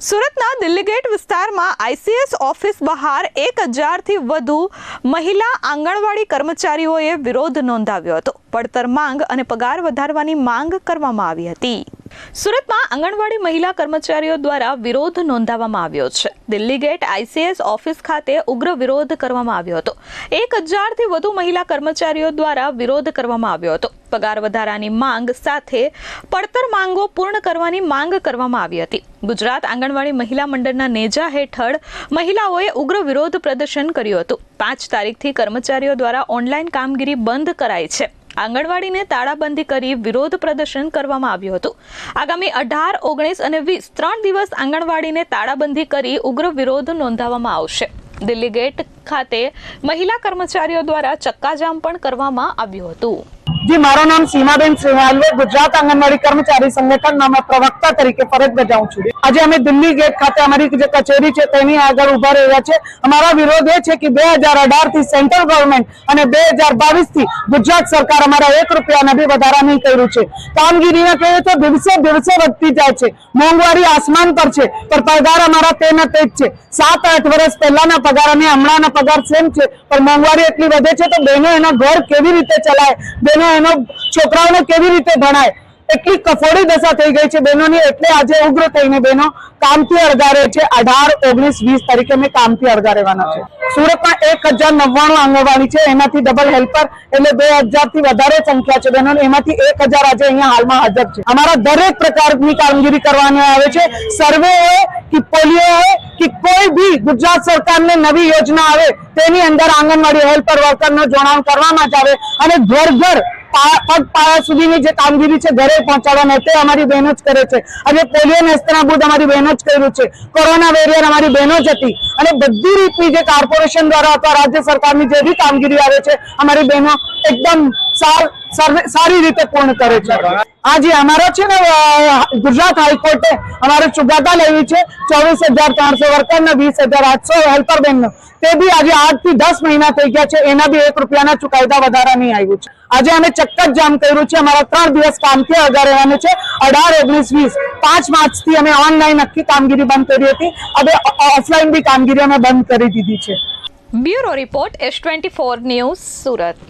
સુરતના દિલ્હી ગેટ વિસ્તારમાં ICS office બહાર 1000થી વધુ મહિલા આંગણવાડી કર્મચારીઓએ વિરોધ નોંધાવ્યો હતો। પડતર માંગ અને પગાર વધારવાની માંગ કરવામાં આવી હતી। સુરતમાં આંગણવાડી મહિલા કર્મચારીઓ દ્વારા વિરોધ નોંધાવવામાં આવ્યો છે। દિલ્હી ગેટ આઈસીએસ ઓફિસ ખાતે ઉગ્ર વિરોધ કરવામાં આવ્યો હતો। 1000થી વધુ મહિલા કર્મચારીઓ દ્વારા વિરોધ કરવામાં આવ્યો હતો। પગાર વધારાની માંગ સાથે પડતર માંગો પૂર્ણ કરવાની માંગ કરવામાં આવી હતી। ગુજરાત આંગણવાડી મહિલા મંડળના નેજા હેઠળ મહિલાઓએ ઉગ્ર વિરોધ પ્રદર્શન કર્યું હતું। 5 તારીખથી કર્મચારીઓ દ્વારા ઓનલાઈન કામગીરી બંધ કરાઈ છે। આંગણવાડીને તાળાબંધી કરી વિરોધ પ્રદર્શન કરવામાં આવ્યું હતું। આગામી 18, 19 અને 20 3 દિવસ આંગણવાડીને તાળાબંધી કરી ઉગ્ર વિરોધ નોંધાવવામાં આવશે। દિલ્હી ગેટ ખાતે મહિલા કર્મચારીઓ દ્વારા ચક્કાજામ પણ કરવામાં આવ્યું હતું। जी, मारा नाम सीमाबेन श्रीवाल है। गुजरात आंगनवाड़ी कर्मचारी संगठन में प्रवक्ता तरीके फरज बजाऊं छूं। आज अमे दिल्ली गेट खाते अमारी जे कचेरी है तेनी आगळ उभा रह्या छे। अमारा विरोध ए छे कि 2018 थी सेंट्रल गवर्नमेंट अने 2022 थी गुजरात सरकार अमारा 1 રૂપિયા भी વધારા नहीं कर्યું छे। कामगीरी कहे तो दिवसे दिवसे વધતી જાય છે। મોંઘવારી आसमान पर छे पर पगार अमारा तेना ते ज छे। 7-8 વર્ષ પહેલાના પગાર અને હમણાંના પગાર સેમ છે પણ મોંઘવારી એટલી વધે છે તો બહેનો એના ઘર કેવી રીતે ચલાય, બહેનો એનો છોકરાઓને કેવી રીતે ભણાય, એટલી કફોડી દશા થઈ ગઈ છે બહેનોની। એટલે આજે ઉગ્ર થઈને બહેનો કામથી અળગારે છે। 18, 19, 20 તારીખે મેં કામથી અળગા રહેવાના છે। સુરતમાં 1099 આંગણવાડી છે, એમાંથી ડબલ હેલ્પર એટલે 2000થી વધારે સંખ્યા છે બહેનો। એમાંથી 1000 આજે અહીંયા હાલમાં હાજર છે। અમારા દરેક પ્રકારની કામગીરી કરવાની આવે છે। સર્વે હોય કે પોલિયો હોય કે કોઈ भी ગુજરાત સરકારની નવી યોજના આવે તેની અંદર આંગણવાડી હેલ્પર વર્કરનો જોડાણ કરવામાં જ આવે અને ઘર ઘર પગપાળા સુધીની જે કામગીરી છે ઘરે પહોંચાડવાની તે અમારી બહેનો જ કરે છે। આજે પોલિયો નેસ્તનાબૂદ અમારી બહેનો જ કર્યું છે। કોરોના વેરિયર અમારી બહેનો જ હતી અને બધી રીતની જે કોર્પોરેશન દ્વારા અથવા રાજ્ય સરકારની જે બી કામગીરી આવે છે અમારી બહેનો એકદમ સારી રીતે પૂર્ણ કરે છે। આજે અમારો છે ને ગુજરાત હાઈકોર્ટે અમારે ચુકાદા લેવી છે 24,300 વર્કર ને 20,800 હેલ્પર બહેનનો। તે બી આજે 8 થી 10 મહિના થઈ ગયા છે, એના બી 1 રૂપિયાના ચુકાદા વધારા નહીં આવ્યું છે। આજે અમે ચક્કર જામ કર્યું છે। અમારા 3 દિવસ કામથી અળગા રહેવાનું છે। 18, 19, 20 5 માર્ચથી અમે ઓનલાઈન આખી કામગીરી બંધ કરી હતી। હવે ઓફલાઈન બી કામગીરી અમે બંધ કરી દીધી છે। Bureau report S24 news Surat.